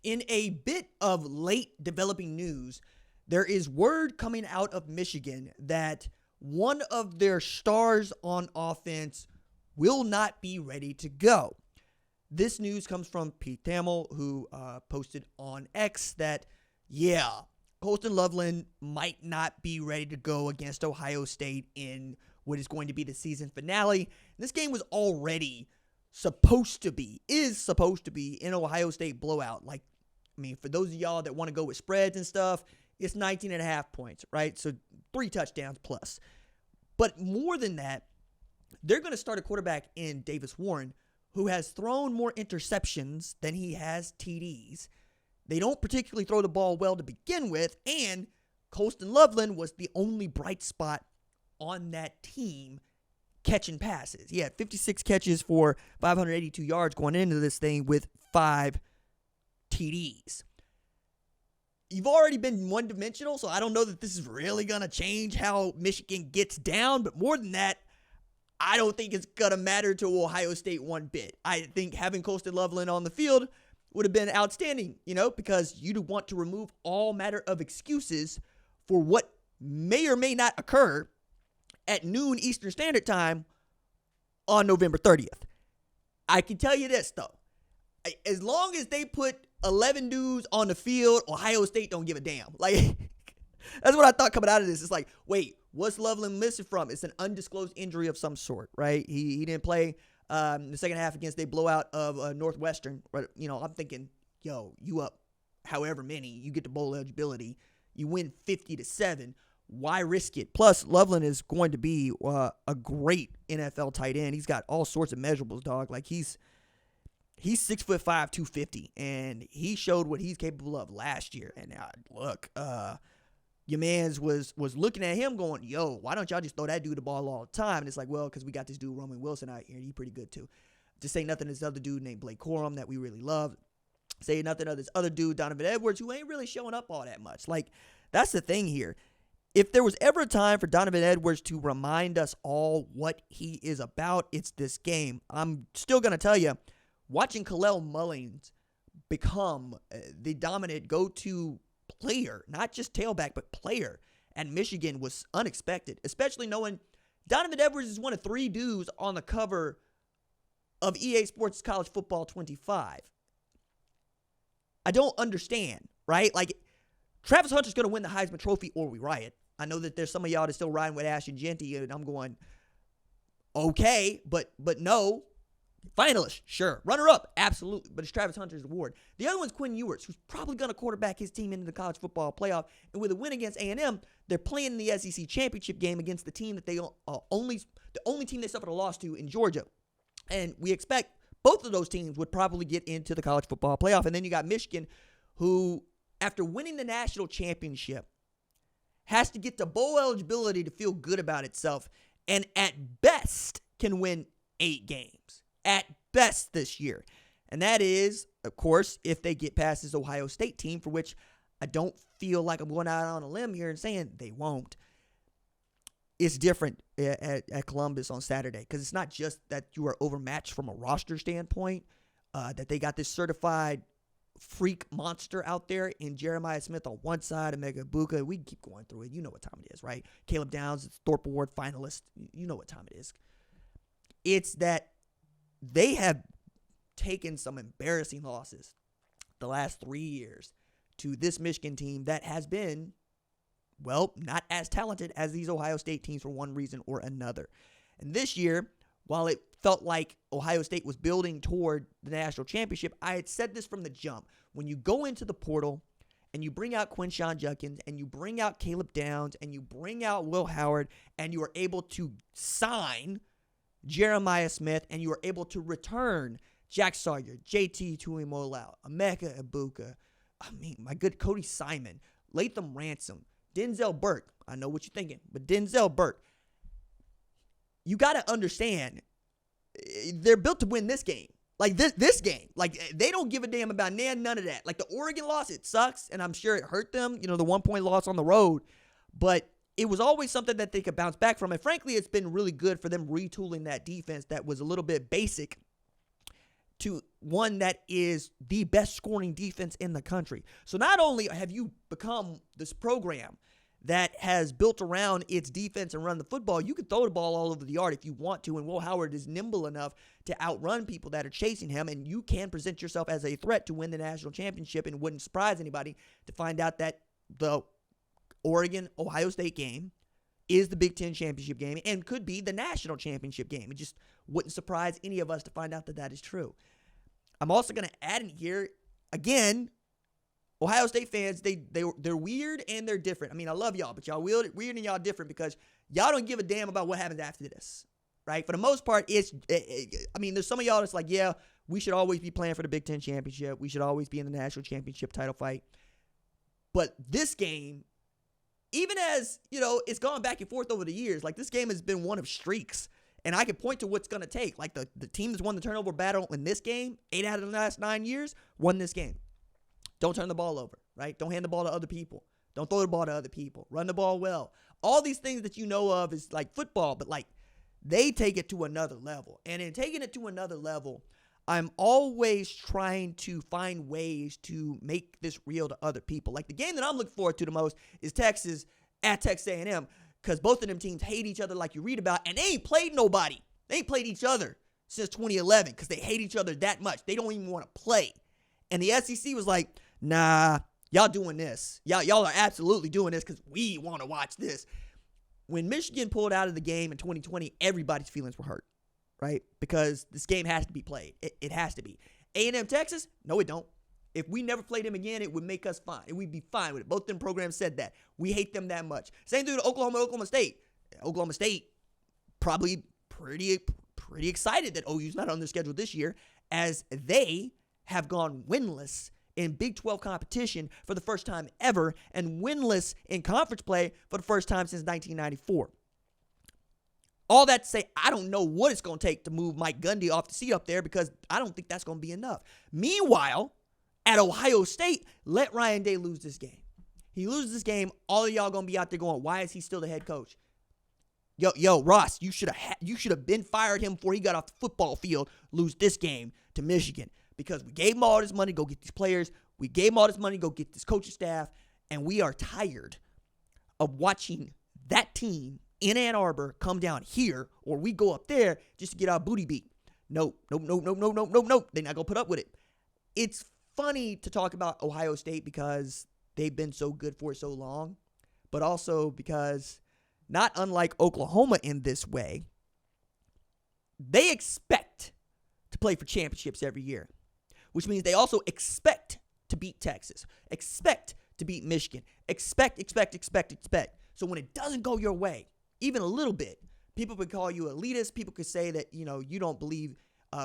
In a bit of late developing news, there is word coming out of Michigan that one of their stars on offense will not be ready to go. This news comes from Pete Thamel, who posted on X that, Colston Loveland might not be ready to go against Ohio State in what is going to be the season finale. This game was already supposed to be an Ohio State blowout. For those of y'all that want to go with spreads and stuff, it's 19.5 points, right? So 3 touchdowns plus. But more than that, they're going to start a quarterback in Davis Warren who has thrown more interceptions than he has TDs. They don't particularly throw the ball well to begin with, and Colston Loveland was the only bright spot on that team catching passes. He had 56 catches for 582 yards going into this thing with 5 TDs. You've already been one-dimensional, so I don't know that this is really going to change how Michigan gets down, but more than that, I don't think it's going to matter to Ohio State one bit. I think having Colston Loveland on the field would have been outstanding, because you'd want to remove all matter of excuses for what may or may not occur at noon Eastern Standard Time on November 30th. I can tell you this, though. As long as they put 11 dudes on the field, Ohio State don't give a damn. That's what I thought coming out of this. It's like, wait, what's Loveland missing from? It's an undisclosed injury of some sort, right? He didn't play the second half against a blowout of Northwestern. But, I'm thinking, you up however many, you get the bowl eligibility, you win 50-7. Why risk it? Plus, Loveland is going to be a great NFL tight end. He's got all sorts of measurables, dog. He's 6'5", 250, and he showed what he's capable of last year. And look, your man's was looking at him going, why don't y'all just throw that dude the ball all the time? And it's like, well, because we got this dude Roman Wilson out here, and he's pretty good too. Just say nothing to this other dude named Blake Corum that we really love. Say nothing to this other dude, Donovan Edwards, who ain't really showing up all that much. That's the thing here. If there was ever a time for Donovan Edwards to remind us all what he is about, it's this game. I'm still going to tell you, watching Kalel Mullins become the dominant go-to player, not just tailback, but player at Michigan was unexpected, especially knowing Donovan Edwards is one of 3 dudes on the cover of EA Sports College Football 25. I don't understand, right? Travis Hunter's going to win the Heisman Trophy or we riot. I know that there's some of y'all that's still riding with Ashton Jeanty, and I'm going, okay, but no. Finalist, sure. Runner-up, absolutely. But it's Travis Hunter's award. The other one's Quinn Ewers, who's probably going to quarterback his team into the college football playoff. And with a win against A&M, they're playing in the SEC championship game against the team that the only team they suffered a loss to in Georgia. And we expect both of those teams would probably get into the college football playoff. And then you got Michigan, who, after winning the national championship, has to get to bowl eligibility to feel good about itself. And at best can win 8 games. At best this year. And that is, of course, if they get past this Ohio State team, for which I don't feel like I'm going out on a limb here and saying they won't. It's different at Columbus on Saturday because it's not just that you are overmatched from a roster standpoint, that they got this certified freak monster out there in Jeremiah Smith on one side, Emeka Egbuka. We can keep going through it. You know what time it is, right? Caleb Downs, Thorpe Award finalist. You know what time it is. It's that they have taken some embarrassing losses the last 3 years to this Michigan team that has been, not as talented as these Ohio State teams for one reason or another. And this year, while it felt like Ohio State was building toward the national championship, I had said this from the jump. When you go into the portal and you bring out Quinshon Judkins and you bring out Caleb Downs and you bring out Will Howard and you are able to sign Jeremiah Smith and you are able to return Jack Sawyer, JT Tuimoloau, Emeka Egbuka, my good Cody Simon, Latham Ransom, Denzel Burke. I know what you're thinking, but Denzel Burke. You got to understand, they're built to win this game. This game. They don't give a damn about none of that. The Oregon loss, it sucks, and I'm sure it hurt them, the 1-point loss on the road. But it was always something that they could bounce back from. And frankly, it's been really good for them retooling that defense that was a little bit basic to one that is the best scoring defense in the country. So not only have you become this program that has built around its defense and run the football, you can throw the ball all over the yard if you want to, and Will Howard is nimble enough to outrun people that are chasing him, and you can present yourself as a threat to win the national championship, and it wouldn't surprise anybody to find out that the Oregon-Ohio State game is the Big Ten championship game and could be the national championship game. It just wouldn't surprise any of us to find out that that is true. I'm also going to add in here, again, Ohio State fans, they're weird and they're different. I mean, I love y'all, but y'all weird and y'all different because y'all don't give a damn about what happens after this, right? For the most part, there's some of y'all that's like, yeah, we should always be playing for the Big Ten championship. We should always be in the national championship title fight. But this game, even as, it's gone back and forth over the years, like this game has been one of streaks. And I can point to what's going to take. Like the team that's won the turnover battle in this game, 8 out of the last 9 years, won this game. Don't turn the ball over, right? Don't hand the ball to other people. Don't throw the ball to other people. Run the ball well. All these things that you know of is like football, but like they take it to another level. And in taking it to another level, I'm always trying to find ways to make this real to other people. Like the game that I'm looking forward to the most is Texas at Texas A&M, because both of them teams hate each other like you read about, and they ain't played nobody. They ain't played each other since 2011 because they hate each other that much. They don't even want to play. And the SEC was like, nah, y'all doing this. Y'all are absolutely doing this because we want to watch this. When Michigan pulled out of the game in 2020, everybody's feelings were hurt, right? Because this game has to be played. It has to be. A&M Texas? No, it don't. If we never played them again, it would make us fine. And we'd be fine with it. Both them programs said that. We hate them that much. Same thing with Oklahoma State. Oklahoma State probably pretty excited that OU's not on their schedule this year, as they have gone winless in Big 12 competition for the first time ever and winless in conference play for the first time since 1994. All that to say, I don't know what it's going to take to move Mike Gundy off the seat up there because I don't think that's going to be enough. Meanwhile, at Ohio State, let Ryan Day lose this game. He loses this game, all of y'all going to be out there going, why is he still the head coach? Yo, Ross, you should have been fired him before he got off the football field, lose this game to Michigan. Because we gave him all this money to go get these players. We gave him all this money to go get this coaching staff. And we are tired of watching that team in Ann Arbor come down here, or we go up there just to get our booty beat. No. They're not going to put up with it. It's funny to talk about Ohio State because they've been so good for so long, but also because, not unlike Oklahoma in this way, they expect to play for championships every year, which means they also expect to beat Texas, expect to beat Michigan, expect. So when it doesn't go your way, even a little bit, people could call you elitist. People could say that, you don't believe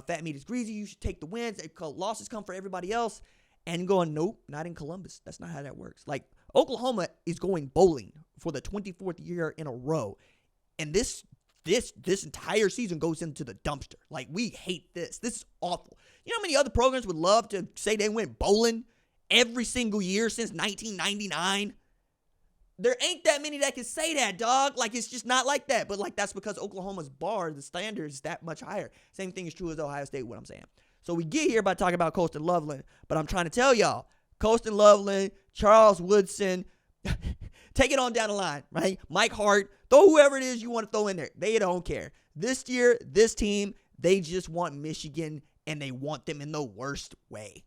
fat meat is greasy. You should take the wins. Losses come for everybody else. And going, nope, not in Columbus. That's not how that works. Like, Oklahoma is going bowling for the 24th year in a row. And this entire season goes into the dumpster. Like, we hate this. This is awful. You know how many other programs would love to say they went bowling every single year since 1999? There ain't that many that can say that, dog. Like, it's just not like that. But, like, that's because Oklahoma's bar, the standard is that much higher. Same thing is true as Ohio State, what I'm saying. So we get here by talking about Colston Loveland. But I'm trying to tell y'all, Colston Loveland, Charles Woodson, take it on down the line, right? Mike Hart, throw whoever it is you want to throw in there. They don't care. This year, this team, they just want Michigan, and they want them in the worst way.